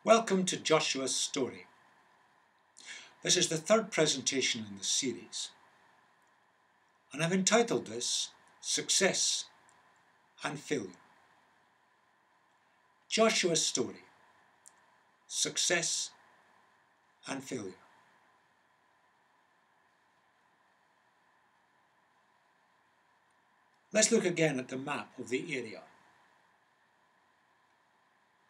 Welcome to Joshua's story. This is the third presentation in the series, and I've entitled this Success and Failure. Joshua's story, Success and Failure. Let's look again at the map of the area.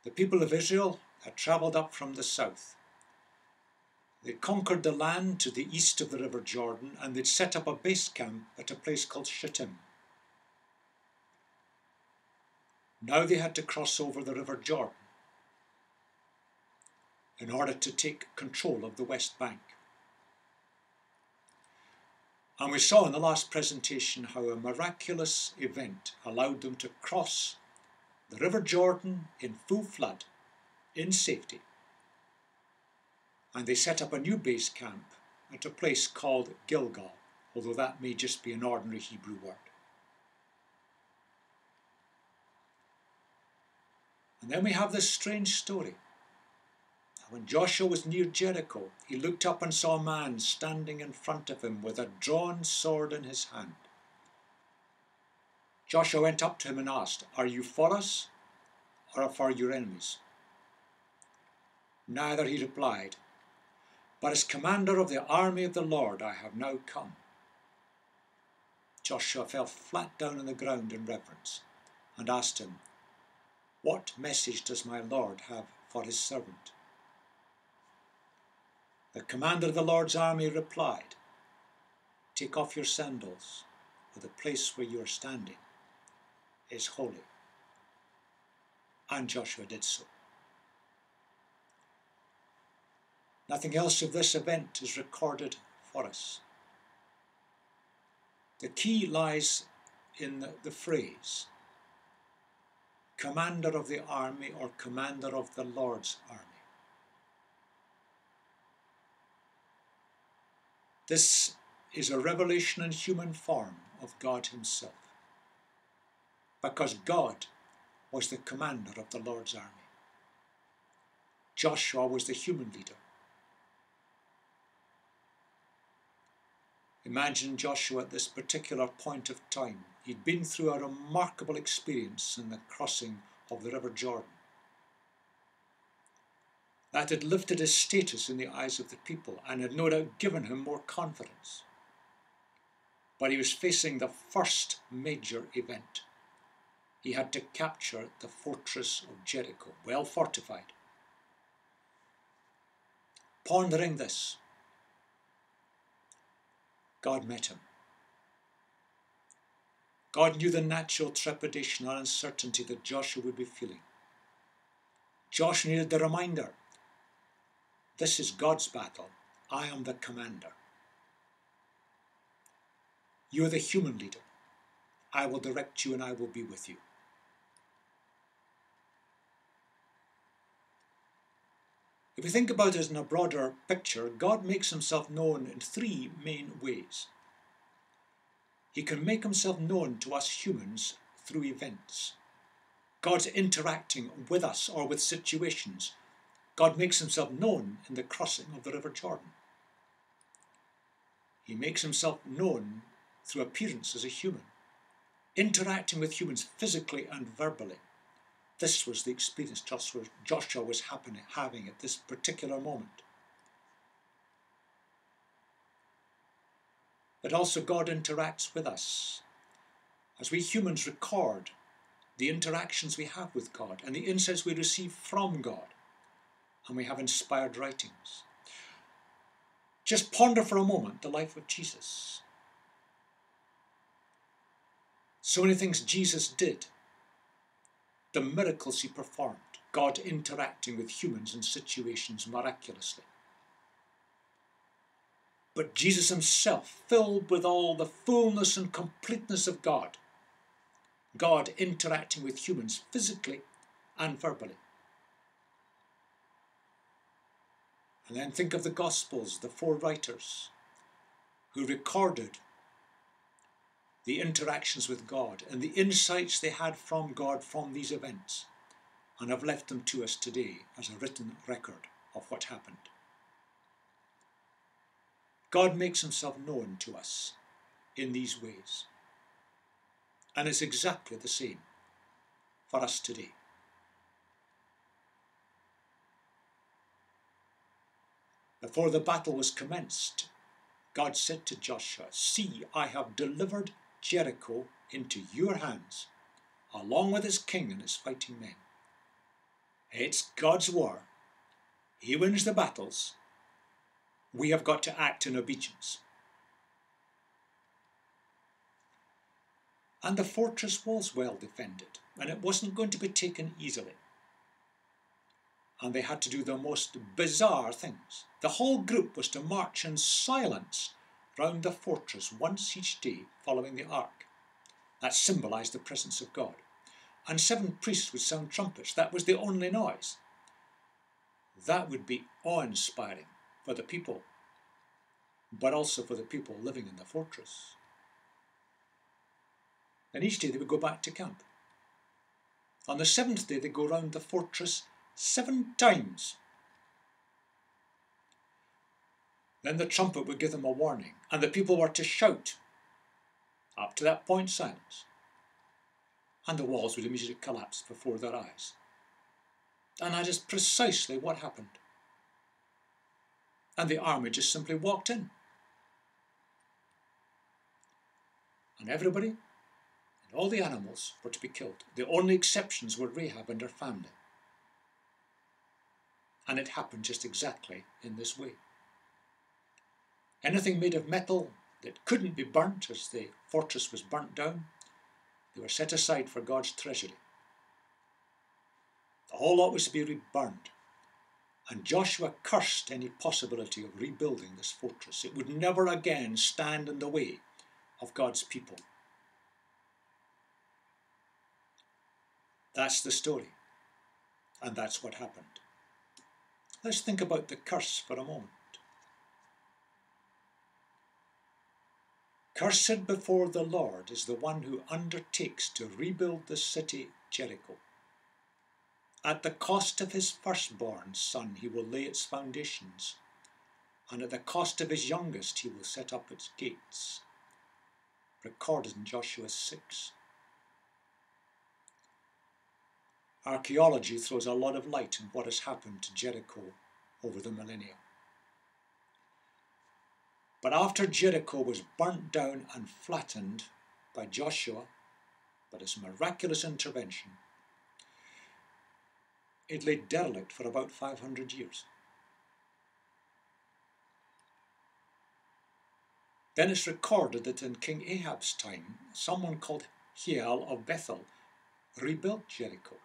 The people of Israel had travelled up from the south. They conquered the land to the east of the River Jordan, and they'd set up a base camp at a place called Shittim. Now they had to cross over the River Jordan in order to take control of the West Bank. And we saw in the last presentation how a miraculous event allowed them to cross the River Jordan in full flood, in safety. And they set up a new base camp at a place called Gilgal, although that may just be an ordinary Hebrew word. And then we have this strange story. When Joshua was near Jericho, he looked up and saw a man standing in front of him with a drawn sword in his hand. Joshua went up to him and asked, "Are you for us or for your enemies?" "Neither," he replied, "but as commander of the army of the Lord I have now come." Joshua fell flat down on the ground in reverence and asked him, "What message does my Lord have for his servant?" The commander of the Lord's army replied, "Take off your sandals, for the place where you are standing is holy." And Joshua did so. Nothing else of this event is recorded for us. The key lies in the phrase, commander of the army or commander of the Lord's army. This is a revelation in human form of God himself, because God was the commander of the Lord's army. Joshua was the human leader. Imagine Joshua at this particular point of time. He'd been through a remarkable experience in the crossing of the River Jordan. That had lifted his status in the eyes of the people and had no doubt given him more confidence. But he was facing the first major event. He had to capture the fortress of Jericho, well fortified. Pondering this, God met him. God knew the natural trepidation and uncertainty that Joshua would be feeling. Joshua needed the reminder, this is God's battle. I am the commander. You are the human leader. I will direct you and I will be with you. If we think about it in a broader picture, God makes himself known in three main ways. He can make himself known to us humans through events. God's interacting with us or with situations. God makes himself known in the crossing of the River Jordan. He makes himself known through appearance as a human, interacting with humans physically and verbally. This was the experience Joshua was having at this particular moment. But also God interacts with us as we humans record the interactions we have with God and the insights we receive from God, and we have inspired writings. Just ponder for a moment the life of Jesus. So many things Jesus did, the miracles he performed, God interacting with humans in situations miraculously. But Jesus himself, filled with all the fullness and completeness of God, God interacting with humans physically and verbally. And then think of the Gospels, the four writers who recorded the interactions with God and the insights they had from God from these events. and have left them to us today as a written record of what happened. God makes himself known to us in these ways, and it's exactly the same for us today. Before the battle was commenced, God said to Joshua, "See, I have delivered Jericho into your hands, along with its king and its fighting men." It's God's war. He wins the battles. We have got to act in obedience. And the fortress was well defended, and it wasn't going to be taken easily. And they had to do the most bizarre things. The whole group was to march in silence round the fortress once each day following the ark. That symbolised the presence of God. And 7 priests would sound trumpets. That was the only noise. That would be awe-inspiring for the people, but also for the people living in the fortress. And each day they would go back to camp. On the 7th day they go round the fortress 7 times. Then the trumpet would give them a warning, and the people were to shout. Up to that point, silence. And the walls would immediately collapse before their eyes. And that is precisely what happened. And the army just simply walked in. And everybody and all the animals were to be killed. The only exceptions were Rahab and her family. And it happened just exactly in this way. Anything made of metal that couldn't be burnt as the fortress was burnt down, they were set aside for God's treasury. The whole lot was to be burned. And Joshua cursed any possibility of rebuilding this fortress. It would never again stand in the way of God's people. That's the story. And that's what happened. Let's think about the curse for a moment. Cursed before the Lord is the one who undertakes to rebuild the city Jericho. At the cost of his firstborn son he will lay its foundations, and at the cost of his youngest he will set up its gates. Recorded in Joshua 6. Archaeology throws a lot of light on what has happened to Jericho over the millennia. But after Jericho was burnt down and flattened by Joshua, by his miraculous intervention, it lay derelict for about 500 years. Then it's recorded that in King Ahab's time, someone called Hiel of Bethel rebuilt Jericho.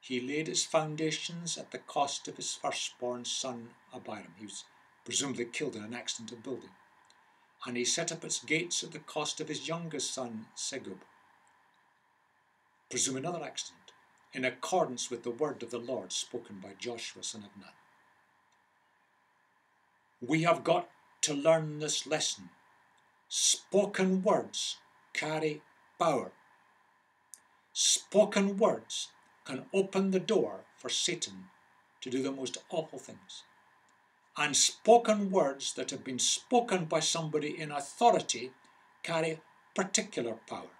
He laid its foundations at the cost of his firstborn son Abiram. He was presumably killed in an accident of building. And he set up its gates at the cost of his youngest son Segub. Presume another accident, in accordance with the word of the Lord spoken by Joshua son of Nun. We have got to learn this lesson. Spoken words carry power. Spoken words can open the door for Satan to do the most awful things. And spoken words that have been spoken by somebody in authority carry particular power.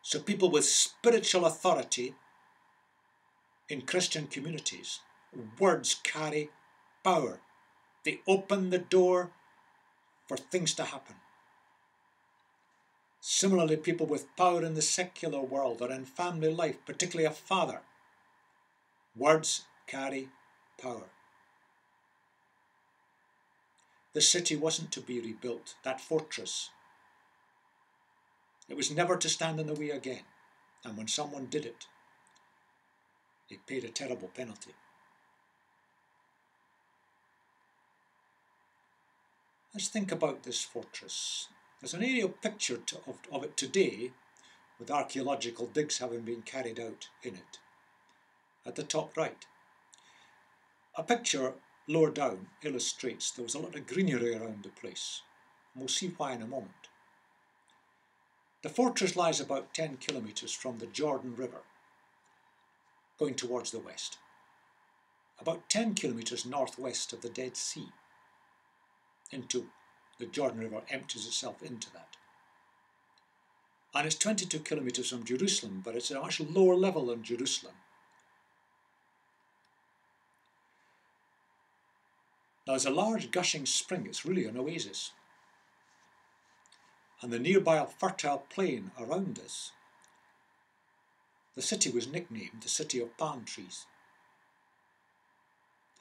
So people with spiritual authority in Christian communities, words carry power. They open the door for things to happen. Similarly, people with power in the secular world or in family life, particularly a father, words carry power. The city wasn't to be rebuilt, that fortress. It was never to stand in the way again. And when someone did it, they paid a terrible penalty. Let's think about this fortress. There's an aerial picture of it today, with archaeological digs having been carried out in it. At the top right. A picture lower down illustrates there was a lot of greenery around the place. And we'll see why in a moment. The fortress lies about 10 kilometres from the Jordan River. going towards the west, about 10 kilometres northwest of the Dead Sea, into the Jordan River empties itself into that. And it's 22 kilometres from Jerusalem, but it's at a much lower level than Jerusalem. Now, there's a large gushing spring. It's really an oasis. And the nearby fertile plain around us, the city was nicknamed the City of Palm Trees.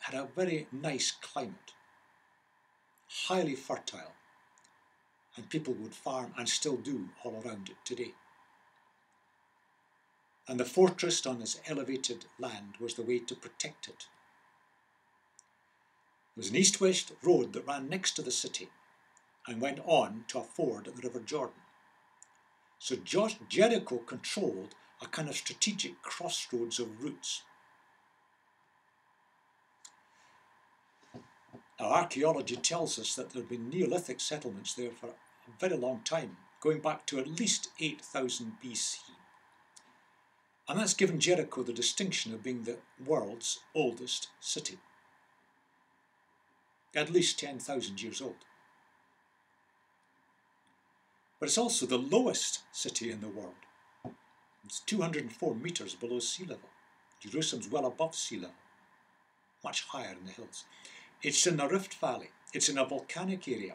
It had a very nice climate, highly fertile, and people would farm and still do all around it today. And the fortress on this elevated land was the way to protect it. There was an east-west road that ran next to the city and went on to a ford at the River Jordan. So Jericho controlled a kind of strategic crossroads of routes. Now, archaeology tells us that there have been Neolithic settlements there for a very long time, going back to at least 8,000 BC. And that's given Jericho the distinction of being the world's oldest city. At least 10,000 years old. But it's also the lowest city in the world. It's 204 metres below sea level. Jerusalem's well above sea level, much higher in the hills. It's in the Rift Valley. It's in a volcanic area.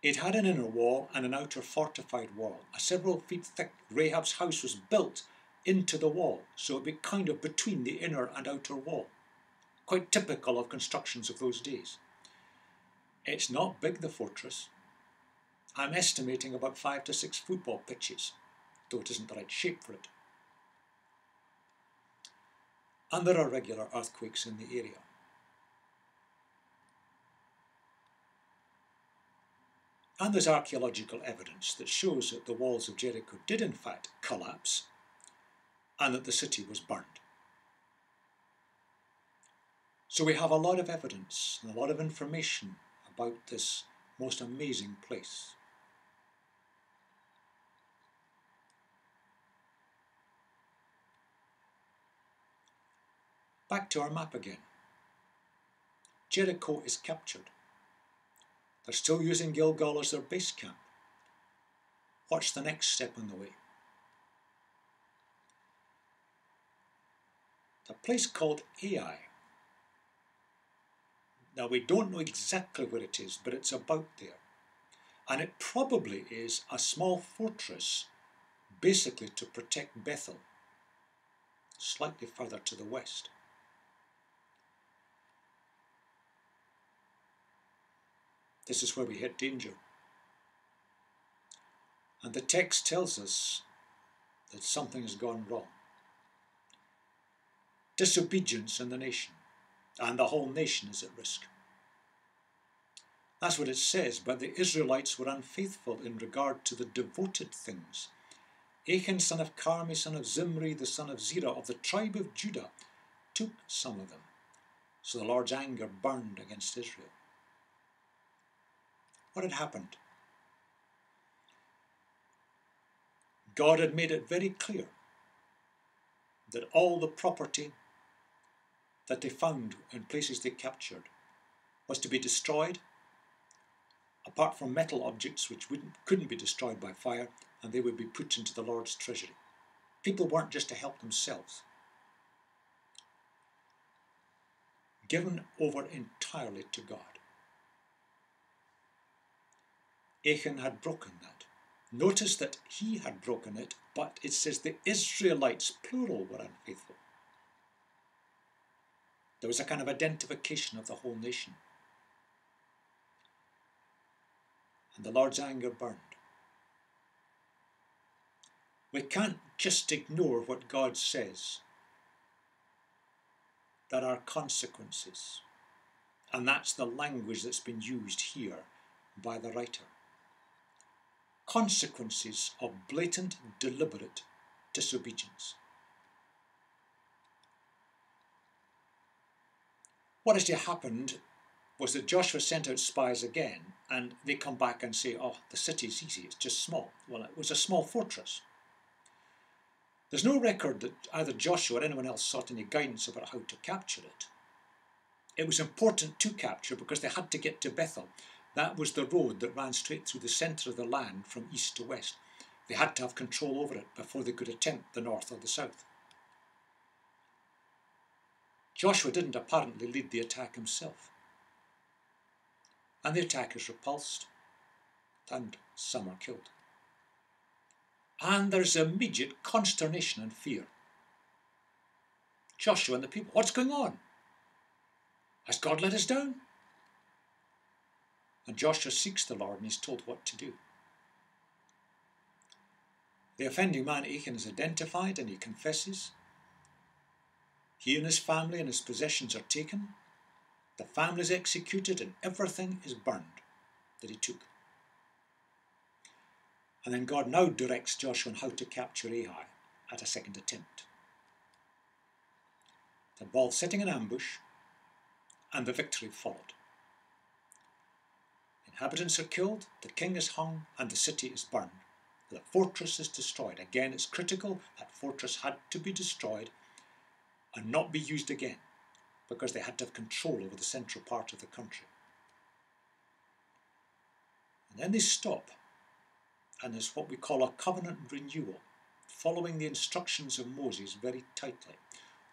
It had an inner wall and an outer fortified wall. A several feet thick Rahab's house was built into the wall, so it'd be kind of between the inner and outer wall. Quite typical of constructions of those days. It's not big, the fortress. I'm estimating about 5 to 6 football pitches, though it isn't the right shape for it. And there are regular earthquakes in the area. And there's archaeological evidence that shows that the walls of Jericho did in fact collapse and that the city was burned. So we have a lot of evidence and a lot of information about this most amazing place. Back to our map again. Jericho is captured. They're still using Gilgal as their base camp. What's the next step on the way? A place called Ai. Now, we don't know exactly where it is, but it's about there. And it probably is a small fortress, basically to protect Bethel, slightly further to the west. This is where we hit danger. And the text tells us that something has gone wrong. Disobedience in the nation, and the whole nation is at risk. That's what it says, but the Israelites were unfaithful in regard to the devoted things. Achan, son of Carmi, son of Zimri, the son of Zerah, of the tribe of Judah, took some of them. So the Lord's anger burned against Israel. What had happened? God had made it very clear that all the property that they found in places they captured was to be destroyed, apart from metal objects which couldn't be destroyed by fire, and they would be put into the Lord's treasury. People weren't just to help themselves. Given over entirely to God. Achan had broken that. Notice that he had broken it, but it says the Israelites, plural, were unfaithful. There was a kind of identification of the whole nation. And the Lord's anger burned. We can't just ignore what God says. There are consequences. And that's the language that's been used here by the writer. Consequences of blatant, deliberate disobedience. What actually happened was that Joshua sent out spies again, and they come back and say, oh, the city's easy, it's just small. Well, it was a small fortress. There's no record that either Joshua or anyone else sought any guidance about how to capture it. It was important to capture because they had to get to Bethel. That was the road that ran straight through the centre of the land from east to west. They had to have control over it before they could attempt the north or the south. Joshua didn't apparently lead the attack himself. And the attack is repulsed, and some are killed. And there's immediate consternation and fear. Joshua and the people, what's going on? Has God let us down? And Joshua seeks the Lord and he's told what to do. The offending man Achan is identified and he confesses. He and his family and his possessions are taken. The family is executed and everything is burned that he took. And then God now directs Joshua on how to capture Ai at a second attempt. It involves setting an ambush, and the victory followed. Inhabitants are killed, the king is hung, and the city is burned. The fortress is destroyed. Again, it's critical that fortress had to be destroyed and not be used again, because they had to have control over the central part of the country. And then they stop, and there's what we call a covenant renewal, following the instructions of Moses very tightly.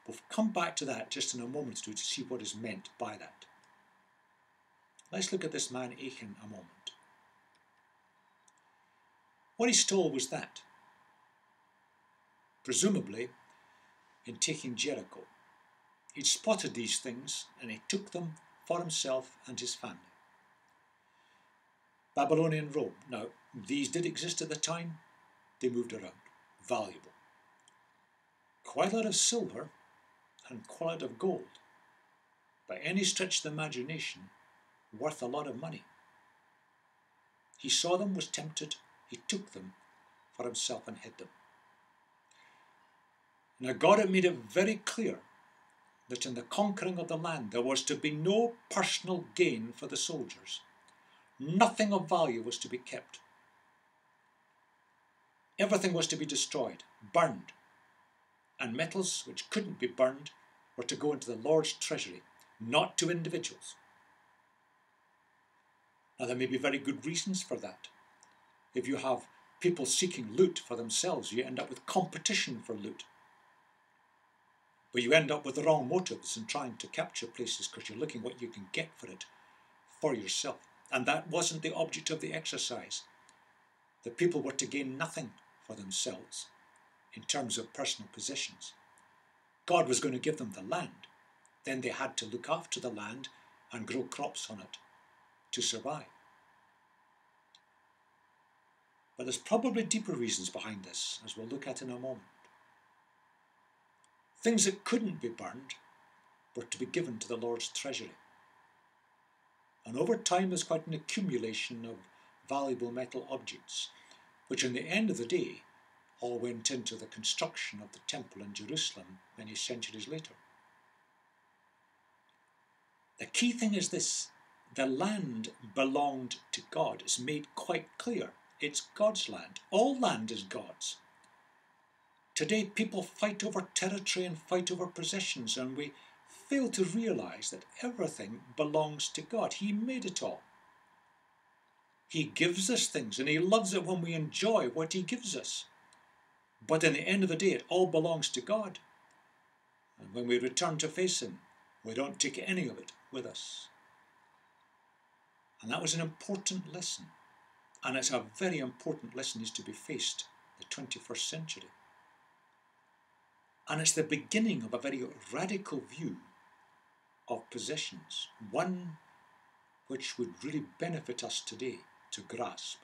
We'll come back to that just in a moment or two to see what is meant by that. Let's look at this man Achan a moment. What he stole was that. Presumably, in taking Jericho, he'd spotted these things and he took them for himself and his family. Babylonian robe. Now, these did exist at the time. They moved around. Valuable. Quite a lot of silver and quite a lot of gold. By any stretch of the imagination, worth a lot of money. He saw them, was tempted, he took them for himself and hid them. Now God had made it very clear that in the conquering of the land there was to be no personal gain for the soldiers. Nothing of value was to be kept. Everything was to be destroyed, burned, and metals which couldn't be burned were to go into the Lord's treasury, not to individuals. Now there may be very good reasons for that. If you have people seeking loot for themselves, you end up with competition for loot. But you end up with the wrong motives in trying to capture places because you're looking what you can get for it for yourself. And that wasn't the object of the exercise. The people were to gain nothing for themselves in terms of personal possessions. God was going to give them the land. Then they had to look after the land and grow crops on it to survive. But there's probably deeper reasons behind this, as we'll look at in a moment. Things that couldn't be burned were to be given to the Lord's treasury. And over time there's quite an accumulation of valuable metal objects, which in the end of the day all went into the construction of the temple in Jerusalem many centuries later. The key thing is this: the land belonged to God. It's made quite clear. It's God's land. All land is God's. Today people fight over territory and fight over possessions, and we fail to realise that everything belongs to God. He made it all. He gives us things, and he loves it when we enjoy what he gives us. But in the end of the day, it all belongs to God. And when we return to face him, we don't take any of it with us. And that was an important lesson. And it's a very important lesson is to be faced in the 21st century. And it's the beginning of a very radical view of possessions, one which would really benefit us today to grasp.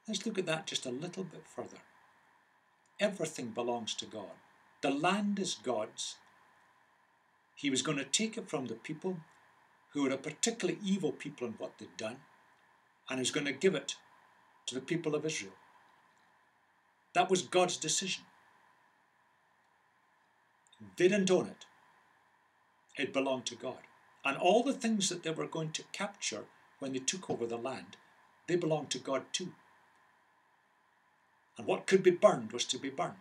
Let's look at that just a little bit further. Everything belongs to God. The land is God's. He was going to take it from the people who were a particularly evil people in what they'd done, and he's going to give it to the people of Israel. That was God's decision. They didn't own it. It belonged to God. And all the things that they were going to capture when they took over the land, they belonged to God too. And what could be burned was to be burned.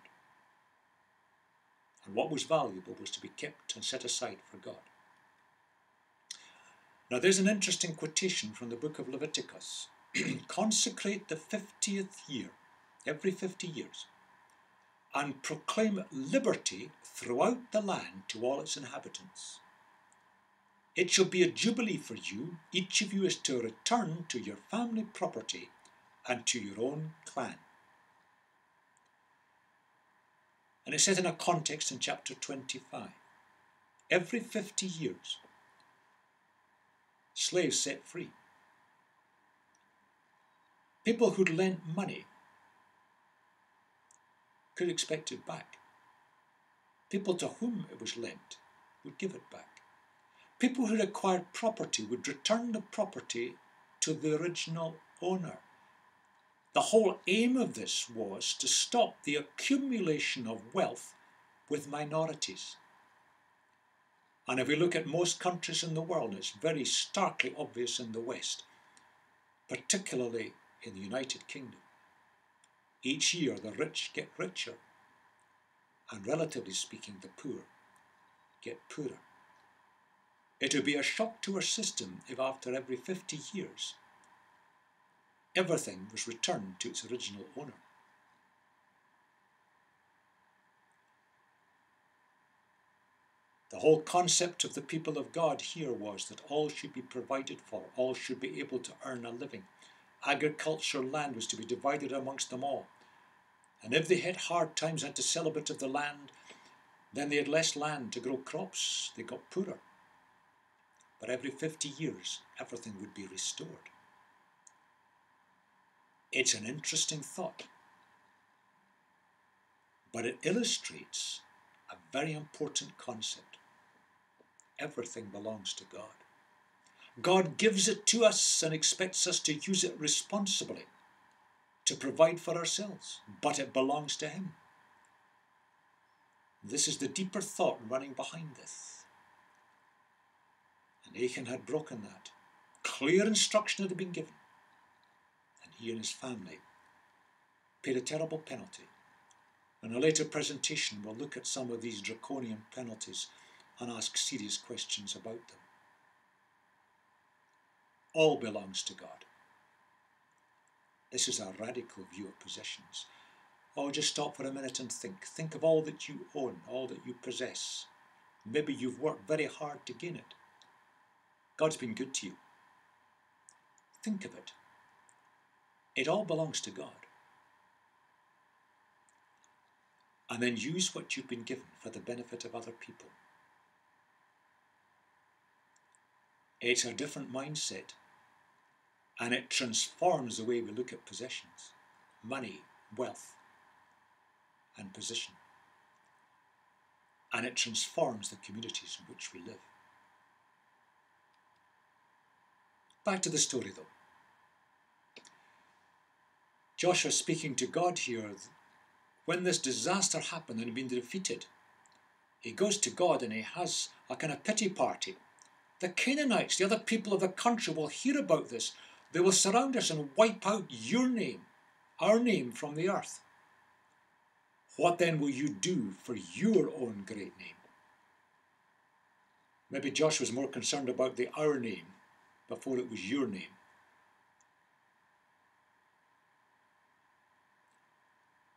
And what was valuable was to be kept and set aside for God. Now there's an interesting quotation from the book of Leviticus. Consecrate the 50th year, every 50 years, and proclaim liberty throughout the land to all its inhabitants. It shall be a jubilee for you. Each of you is to return to your family property and to your own clan. And it's set in a context in chapter 25. Every 50 years, slaves set free. People who'd lent money could expect it back. People to whom it was lent would give it back. People who acquired property would return the property to the original owner. The whole aim of this was to stop the accumulation of wealth with minorities. And if we look at most countries in the world, it's very starkly obvious in the West, particularly in the United Kingdom. Each year the rich get richer, and relatively speaking the poor get poorer. It would be a shock to our system if after every 50 years everything was returned to its original owner. The whole concept of the people of God here was that all should be provided for, all should be able to earn a living. Agricultural land was to be divided amongst them all. And if they had hard times and had to sell a bit of the land, then they had less land to grow crops. They got poorer. But every 50 years, everything would be restored. It's an interesting thought, but it illustrates a very important concept. Everything belongs to God. God gives it to us and expects us to use it responsibly to provide for ourselves, but it belongs to Him. This is the deeper thought running behind this. And Achan had broken that. Clear instruction had been given. And he and his family paid a terrible penalty. In a later presentation, we'll look at some of these draconian penalties and ask serious questions about them. All belongs to God. This is a radical view of possessions. Oh, just stop for a minute and think. Think of all that you own, all that you possess. Maybe you've worked very hard to gain it. God's been good to you. Think of it. It all belongs to God. And then use what you've been given for the benefit of other people. It's a different mindset, and it transforms the way we look at possessions, money, wealth, and position. And it transforms the communities in which we live. Back to the story though. Joshua speaking to God here, when this disaster happened and he'd been defeated, he goes to God and he has a kind of pity party. The Canaanites, the other people of the country, will hear about this. They will surround us and wipe out your name, our name from the earth. What then will you do for your own great name? Maybe Joshua was more concerned about the our name before it was your name.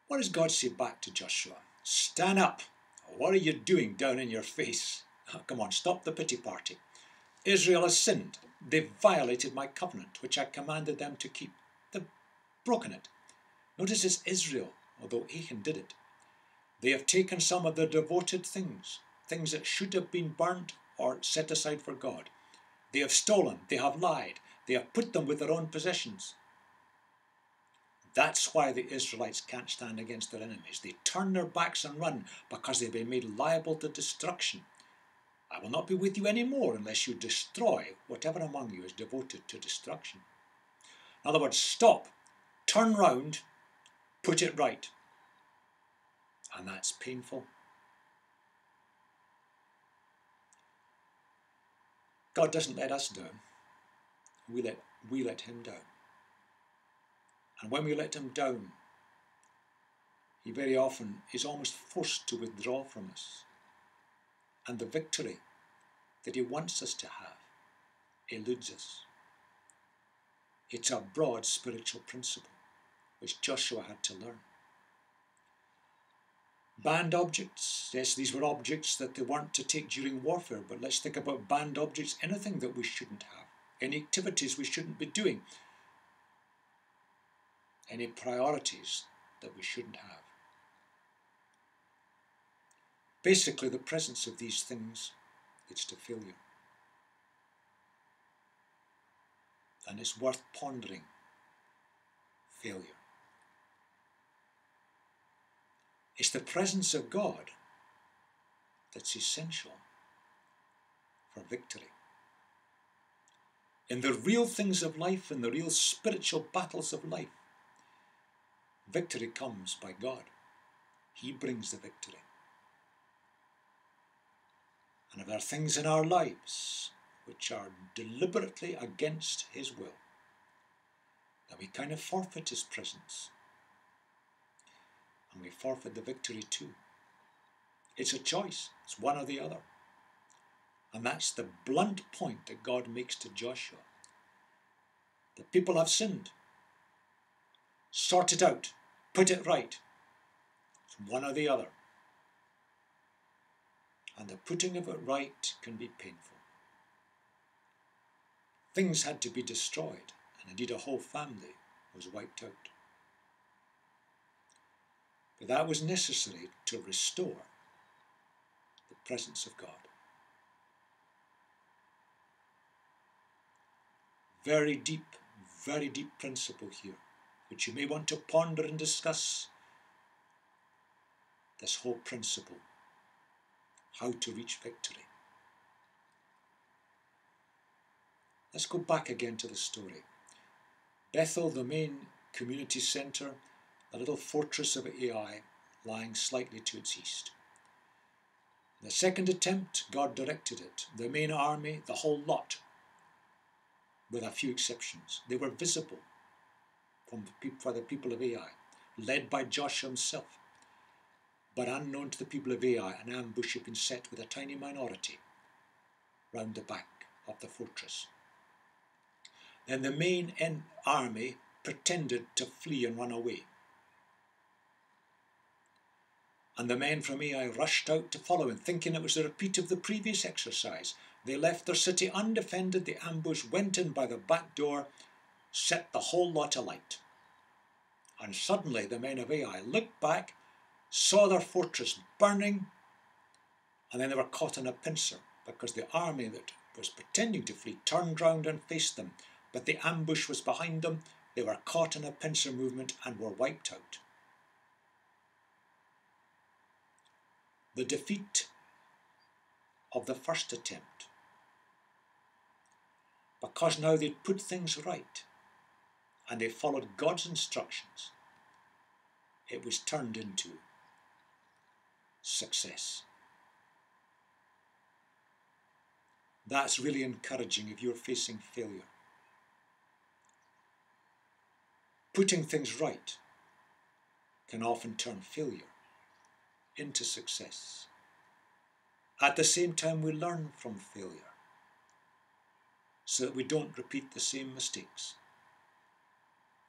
What does God say back to Joshua? Stand up. What are you doing down in your face? Oh, come on, stop the pity party. Israel has sinned. They've violated my covenant, which I commanded them to keep. They've broken it. Notice it's Israel, although Achan did it. They have taken some of their devoted things, things that should have been burnt or set aside for God. They have stolen, they have lied, they have put them with their own possessions. That's why the Israelites can't stand against their enemies. They turn their backs and run because they've been made liable to destruction. I will not be with you any more unless you destroy whatever among you is devoted to destruction. In other words, stop, turn round, put it right. And that's painful. God doesn't let us down. We let him down. And when we let him down, he very often is almost forced to withdraw from us. And the victory that he wants us to have eludes us. It's a broad spiritual principle which Joshua had to learn. Banned objects. Yes, these were objects that they weren't to take during warfare, but let's think about banned objects, anything that we shouldn't have, any activities we shouldn't be doing, any priorities that we shouldn't have. Basically, the presence of these things leads to failure. And it's worth pondering failure. It's the presence of God that's essential for victory. In the real things of life, in the real spiritual battles of life, victory comes by God. He brings the victory. And if there are things in our lives which are deliberately against his will, then we kind of forfeit his presence. And we forfeit the victory too. It's a choice. It's one or the other. And that's the blunt point that God makes to Joshua. The people have sinned. Sort it out. Put it right. It's one or the other. And the putting of it right can be painful. Things had to be destroyed, and indeed a whole family was wiped out. But that was necessary to restore the presence of God. Very deep principle here, which you may want to ponder and discuss. This whole principle, how to reach victory. Let's go back again to the story. Bethel, the main community centre, a little fortress of Ai, lying slightly to its east. The second attempt, God directed it. The main army, the whole lot, with a few exceptions. They were visible for the people of Ai, led by Joshua himself. But unknown to the people of Ai, an ambush had been set with a tiny minority round the back of the fortress. Then the main army pretended to flee and run away. And the men from Ai rushed out to follow him, thinking it was a repeat of the previous exercise. They left their city undefended, the ambush went in by the back door, set the whole lot alight. And suddenly the men of Ai looked back, saw their fortress burning, and then they were caught in a pincer, because the army that was pretending to flee turned round and faced them, but the ambush was behind them. They were caught in a pincer movement and were wiped out. The defeat of the first attempt, because now they'd put things right and they followed God's instructions, it was turned into success. That's really encouraging if you're facing failure. Putting things right can often turn failure into success. At the same time, we learn from failure so that we don't repeat the same mistakes,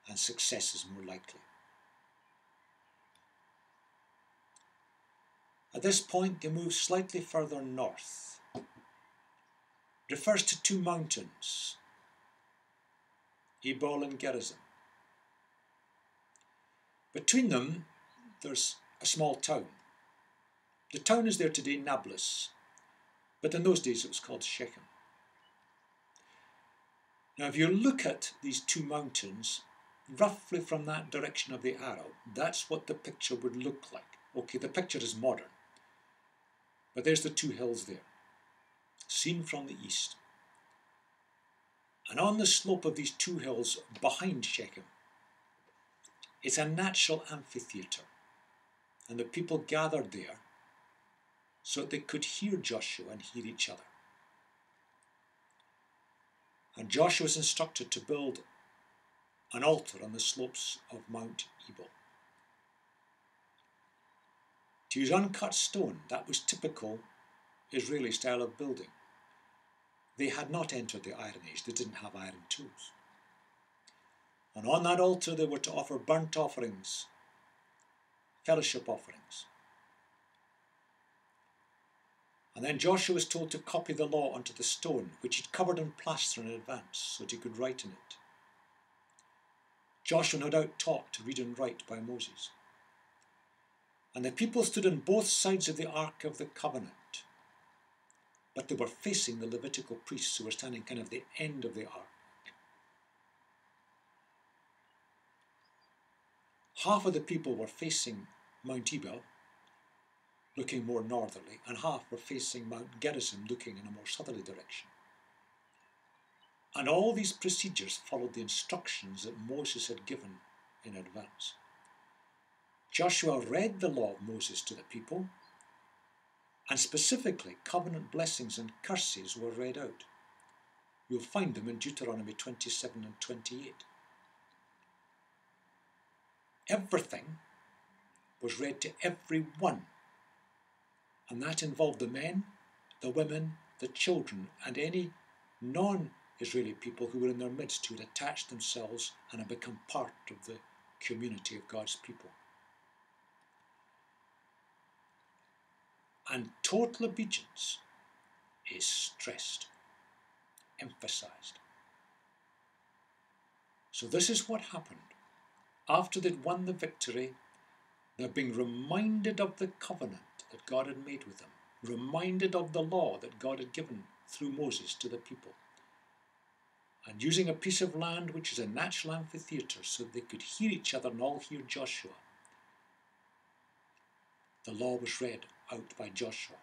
and success is more likely. At this point, they move slightly further north. It refers to two mountains, Ebal and Gerizim. Between them, there's a small town. The town is there today, Nablus, but in those days it was called Shechem. Now, if you look at these two mountains, roughly from that direction of the arrow, that's what the picture would look like. Okay, the picture is modern, but there's the two hills there, seen from the east. And on the slope of these two hills behind Shechem, it's a natural amphitheatre, and the people gathered there so that they could hear Joshua and hear each other. And Joshua was instructed to build an altar on the slopes of Mount Ebal. To use uncut stone, that was typical Israeli style of building. They had not entered the Iron Age, they didn't have iron tools. And on that altar they were to offer burnt offerings, fellowship offerings. And then Joshua was told to copy the law onto the stone, which he'd covered in plaster in advance so that he could write in it. Joshua no doubt taught to read and write by Moses. And the people stood on both sides of the Ark of the Covenant, but they were facing the Levitical priests who were standing kind of the end of the Ark. Half of the people were facing Mount Ebal, looking more northerly, and half were facing Mount Gerizim, looking in a more southerly direction. And all these procedures followed the instructions that Moses had given in advance. Joshua read the law of Moses to the people, and specifically covenant blessings and curses were read out. You'll find them in Deuteronomy 27 and 28. Everything was read to everyone, and that involved the men, the women, the children, and any non-Israeli people who were in their midst who had attached themselves and had become part of the community of God's people. And total obedience is stressed, emphasized. So this is what happened. After they'd won the victory, they're being reminded of the covenant that God had made with them, reminded of the law that God had given through Moses to the people, and using a piece of land which is a natural amphitheatre so that they could hear each other and all hear Joshua. The law was read out by Joshua.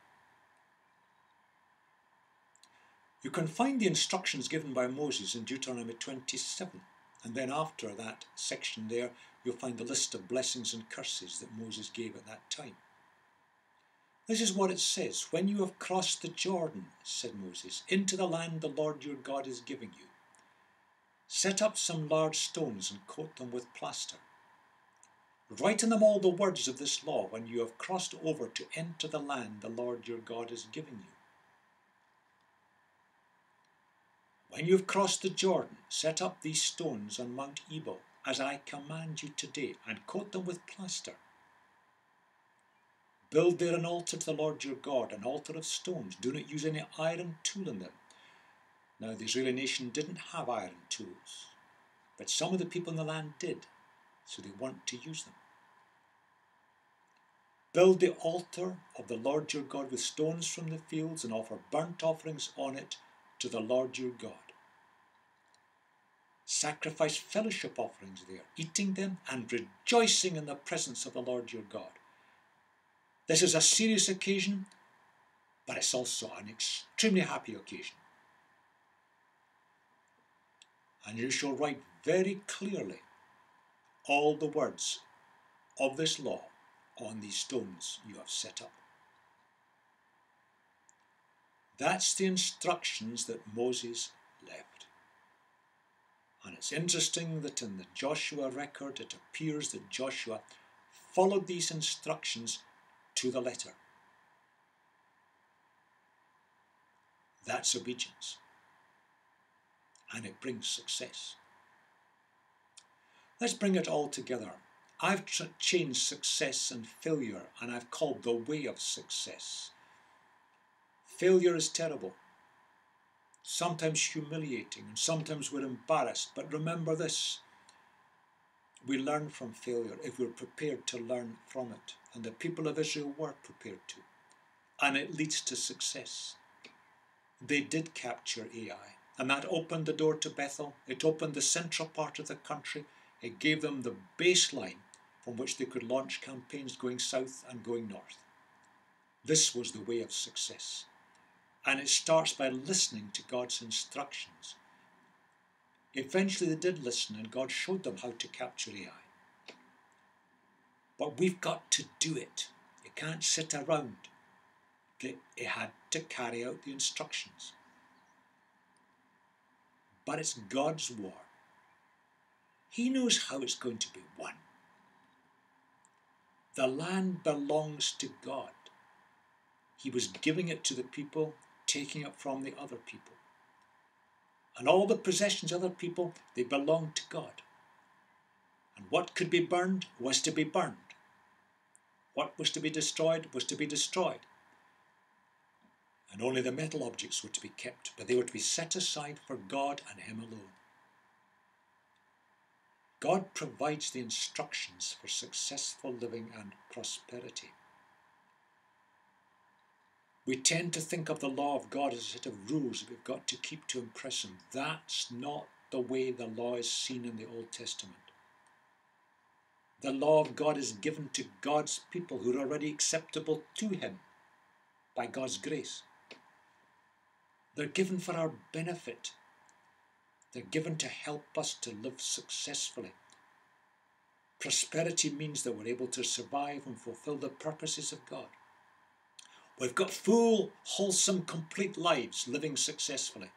You can find the instructions given by Moses in Deuteronomy 27, and then after that section there, you'll find the list of blessings and curses that Moses gave at that time. This is what it says: "When you have crossed the Jordan," said Moses, "into the land the Lord your God is giving you, set up some large stones and coat them with plaster. Write in them all the words of this law when you have crossed over to enter the land the Lord your God is giving you. When you have crossed the Jordan, set up these stones on Mount Ebal, as I command you today, and coat them with plaster. Build there an altar to the Lord your God, an altar of stones. Do not use any iron tool in them." Now the Israeli nation didn't have iron tools, but some of the people in the land did, so they weren't to use them. "Build the altar of the Lord your God with stones from the fields, and offer burnt offerings on it to the Lord your God. Sacrifice fellowship offerings there, eating them and rejoicing in the presence of the Lord your God. This is a serious occasion, but it's also an extremely happy occasion. And you shall write very clearly all the words of this law on these stones you have set up." That's the instructions that Moses left. And it's interesting that in the Joshua record it appears that Joshua followed these instructions to the letter. That's obedience. And it brings success. Let's bring it all together. I've changed success and failure, and I've called the way of success. Failure is terrible, sometimes humiliating, and sometimes we're embarrassed. But remember this: we learn from failure if we're prepared to learn from it. And the people of Israel were prepared to. And it leads to success. They did capture Ai, and that opened the door to Bethel. It opened the central part of the country. It gave them the baseline from which they could launch campaigns going south and going north. This was the way of success. And it starts by listening to God's instructions. Eventually they did listen, and God showed them how to capture Ai. But we've got to do it. You can't sit around. It had to carry out the instructions. But it's God's war. He knows how it's going to be won. The land belongs to God. He was giving it to the people, taking it from the other people. And all the possessions of other people, they belonged to God. And what could be burned was to be burned. What was to be destroyed was to be destroyed. And only the metal objects were to be kept, but they were to be set aside for God and Him alone. God provides the instructions for successful living and prosperity. We tend to think of the law of God as a set of rules that we've got to keep to impress Him. That's not the way the law is seen in the Old Testament. The law of God is given to God's people who are already acceptable to Him by God's grace. They're given for our benefit. They're given to help us to live successfully. Prosperity means that we're able to survive and fulfill the purposes of God. We've got full, wholesome, complete lives living successfully.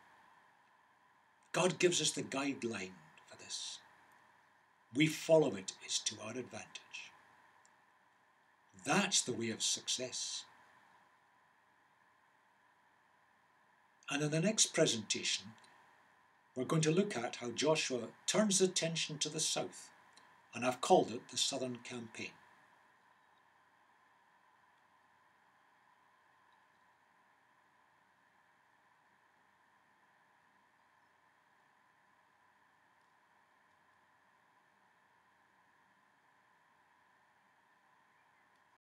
God gives us the guideline for this. We follow it, it's to our advantage. That's the way of success. And in the next presentation, we're going to look at how Joshua turns attention to the south, and I've called it the Southern Campaign.